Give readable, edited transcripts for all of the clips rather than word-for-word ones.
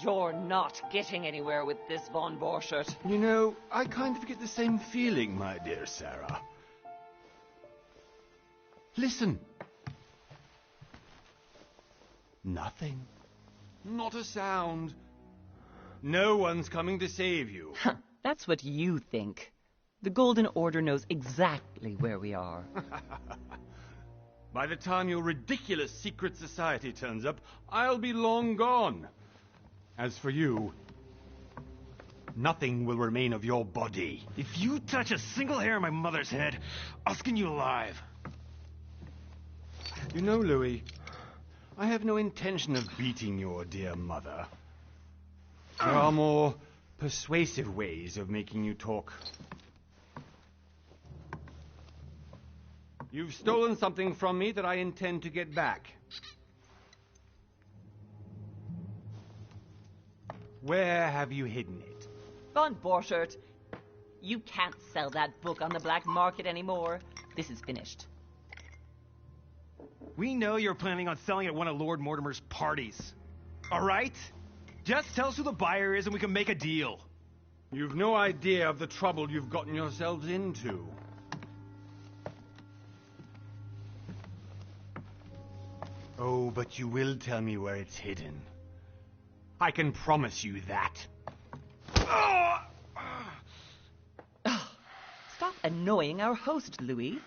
You're not getting anywhere with this von Borchert. You know, I kind of get the same feeling, my dear Sarah. Listen. Nothing. Not a sound. No one's coming to save you. That's what you think. The Golden Order knows exactly where we are. By the time your ridiculous secret society turns up, I'll be long gone. As for you, nothing will remain of your body. If you touch a single hair on my mother's head, I'll skin you alive. You know, Louis, I have no intention of beating your dear mother. There are more persuasive ways of making you talk. You've stolen something from me that I intend to get back. Where have you hidden it? Von Borchert, you can't sell that book on the black market anymore. This is finished. We know you're planning on selling at one of Lord Mortimer's parties. All right? Just tell us who the buyer is and we can make a deal. You've no idea of the trouble you've gotten yourselves into. Oh, but you will tell me where it's hidden. I can promise you that. Stop annoying our host, Louis.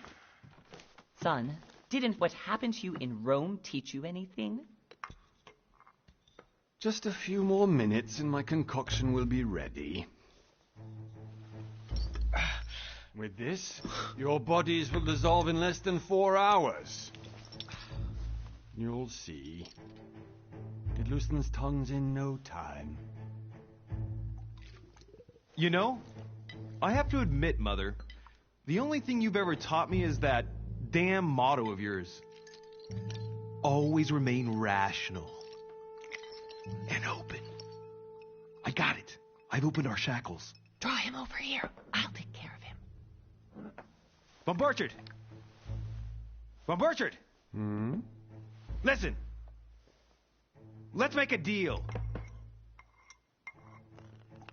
Son, didn't what happened to you in Rome teach you anything? Just a few more minutes and my concoction will be ready. With this, your bodies will dissolve in less than 4 hours. You'll see. It loosens tongues in no time. You know, I have to admit, Mother, the only thing you've ever taught me is that damn motto of yours. Always remain rational. And open. I got it. I've opened our shackles. Draw him over here. I'll take care of him. Von Borchert! Von Borchert! Hmm? Listen. Let's make a deal.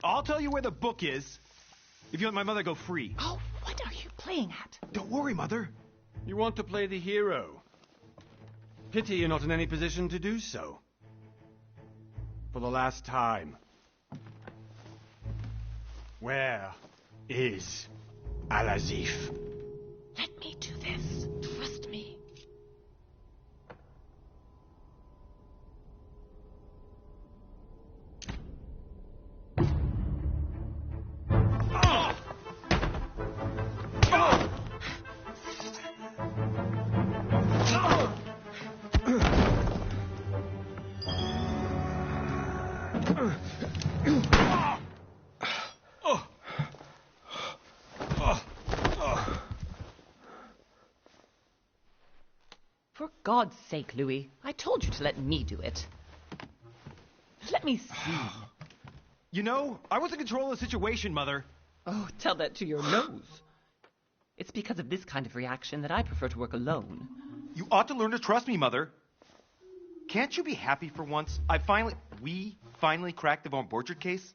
I'll tell you where the book is if you let my mother go free. Oh, what are you playing at? Don't worry, Mother. You want to play the hero. Pity you're not in any position to do so. For the last time. Where is Al-Azif? Let me do this. Trust me. For God's sake, Louis, I told you to let me do it. Let me see. You know, I was in control of the situation, Mother. Oh, tell that to your nose. It's because of this kind of reaction that I prefer to work alone. You ought to learn to trust me, Mother. Can't you be happy for once? We finally cracked the Von Borchert case?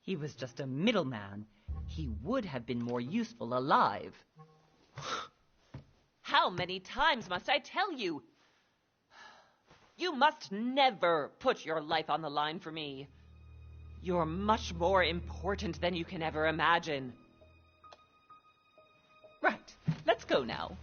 He was just a middleman. He would have been more useful alive. How many times must I tell you? You must never put your life on the line for me. You're much more important than you can ever imagine. Right, let's go now.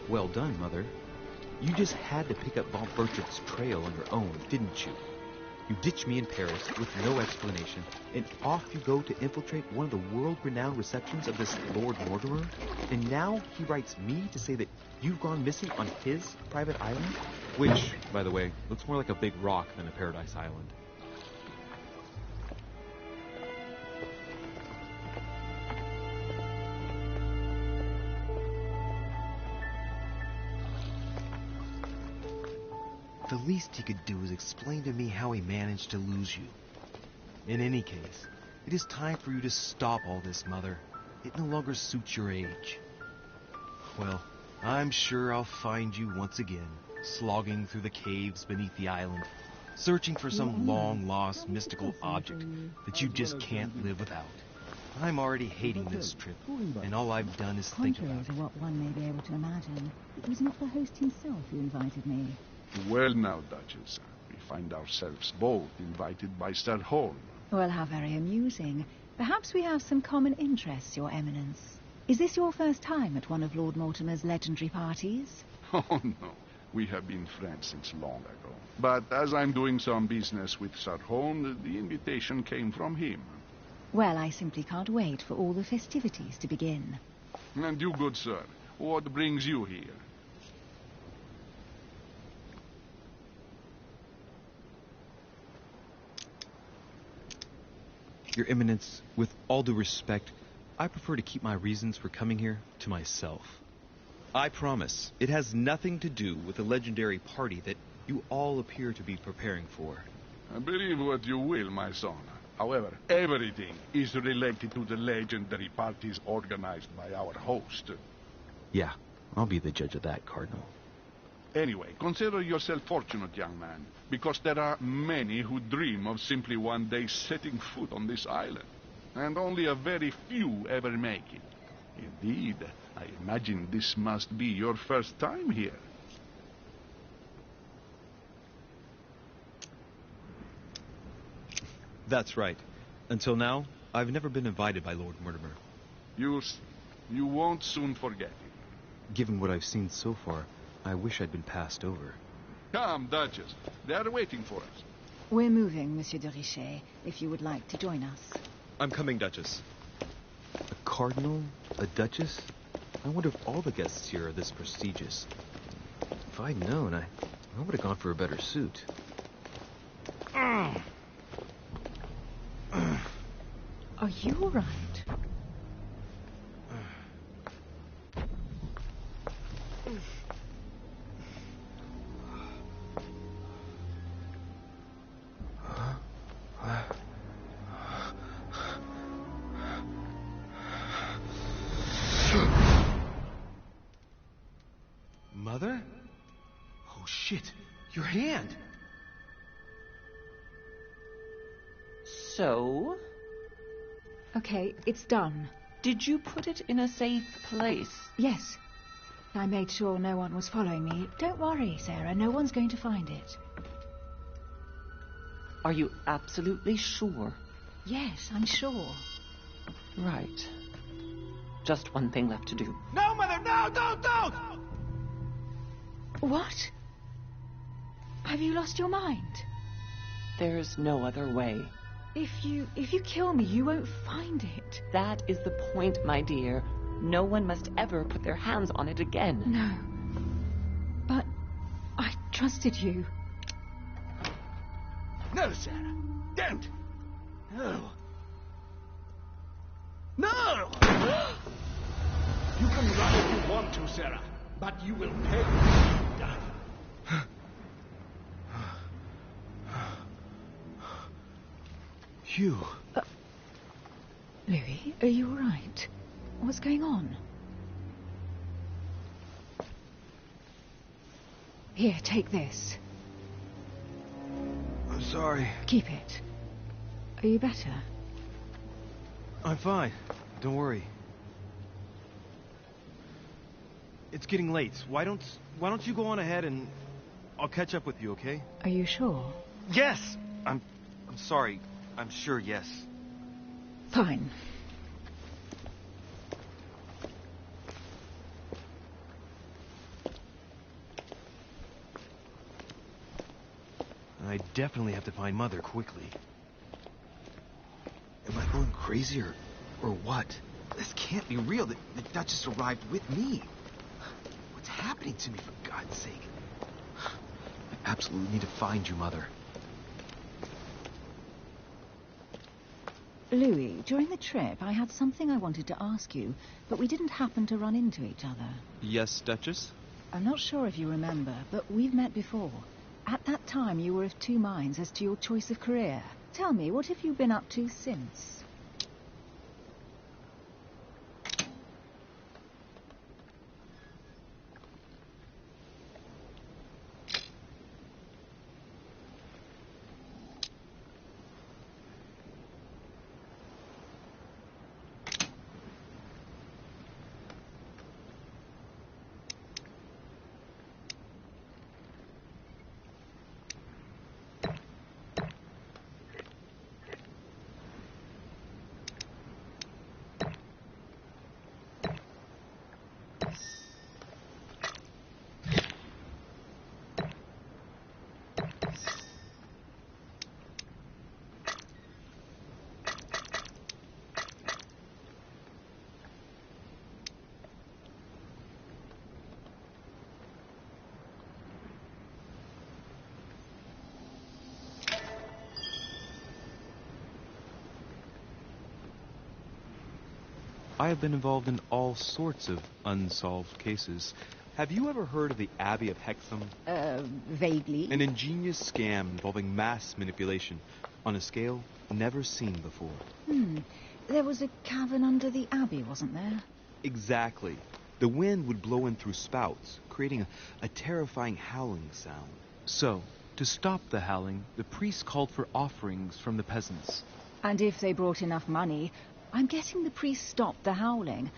Well done, Mother. You just had to pick up Von Bertram's trail on your own, didn't you? You ditched me in Paris with no explanation, and off you go to infiltrate one of the world-renowned receptions of this Lord Mortimer? And now he writes me to say that you've gone missing on his private island? Which, by the way, looks more like a big rock than a paradise island. The least he could do is explain to me how he managed to lose you. In any case, it is time for you to stop all this, Mother. It no longer suits your age. Well, I'm sure I'll find you once again, slogging through the caves beneath the island, searching for some long-lost mystical object that you just can't live without. I'm already hating this trip, and all I've done is think about it. Contrary to what one may be able to imagine, it was not the host himself who invited me. Well now, Duchess, we find ourselves both invited by Sir Holm. Well, how very amusing. Perhaps we have some common interests, Your Eminence. Is this your first time at one of Lord Mortimer's legendary parties? Oh, no. We have been friends since long ago. But as I'm doing some business with Sir Holm, the invitation came from him. Well, I simply can't wait for all the festivities to begin. And you, good sir, what brings you here? Your Eminence, with all due respect, I prefer to keep my reasons for coming here to myself. I promise, it has nothing to do with the legendary party that you all appear to be preparing for. Believe what you will, my son. However, everything is related to the legendary parties organized by our host. Yeah, I'll be the judge of that, Cardinal. Anyway, consider yourself fortunate, young man, because there are many who dream of simply one day setting foot on this island, and only a very few ever make it. Indeed, I imagine this must be your first time here. That's right. Until now, I've never been invited by Lord Mortimer. You won't soon forget it. Given what I've seen so far, I wish I'd been passed over. Come, Duchess. They are waiting for us. We're moving, Monsieur de Richet, if you would like to join us. I'm coming, Duchess. A cardinal? A duchess? I wonder if all the guests here are this prestigious. If I'd known, I would have gone for a better suit. Are you all right? Mother? Oh, shit. Your hand. So? Okay, it's done. Did you put it in a safe place? Yes. I made sure no one was following me. Don't worry, Sarah. No one's going to find it. Are you absolutely sure? Yes, I'm sure. Right. Just one thing left to do. No, Mother! No! Don't! What? Have you lost your mind? There's no other way. If you kill me, you won't find it. That is the point, my dear. No one must ever put their hands on it again. No. But I trusted you. No, Sarah. Don't. No. No! You can run if you want to, Sarah, but you will pay when you've done. Hugh. Louis, are you all right? What's going on? Here, take this. I'm sorry. Keep it. Are you better? I'm fine. Don't worry. It's getting late. Why don't you go on ahead and I'll catch up with you, okay? Are you sure? Yes. I'm sorry. I'm sure, yes. Fine. I definitely have to find Mother quickly. Am I going crazy or what? This can't be real. The Duchess arrived with me. What's happening to me, for God's sake? I absolutely need to find you, Mother. Louis, during the trip, I had something I wanted to ask you, but we didn't happen to run into each other. Yes, Duchess? I'm not sure if you remember, but we've met before. At that time, you were of two minds as to your choice of career. Tell me, what have you been up to since? I have been involved in all sorts of unsolved cases. Have you ever heard of the Abbey of Hexham? Vaguely. An ingenious scam involving mass manipulation on a scale never seen before. There was a cavern under the abbey, wasn't there? Exactly. The wind would blow in through spouts, creating a terrifying howling sound. So, to stop the howling, the priests called for offerings from the peasants. And if they brought enough money, I'm guessing the priest stopped the howling,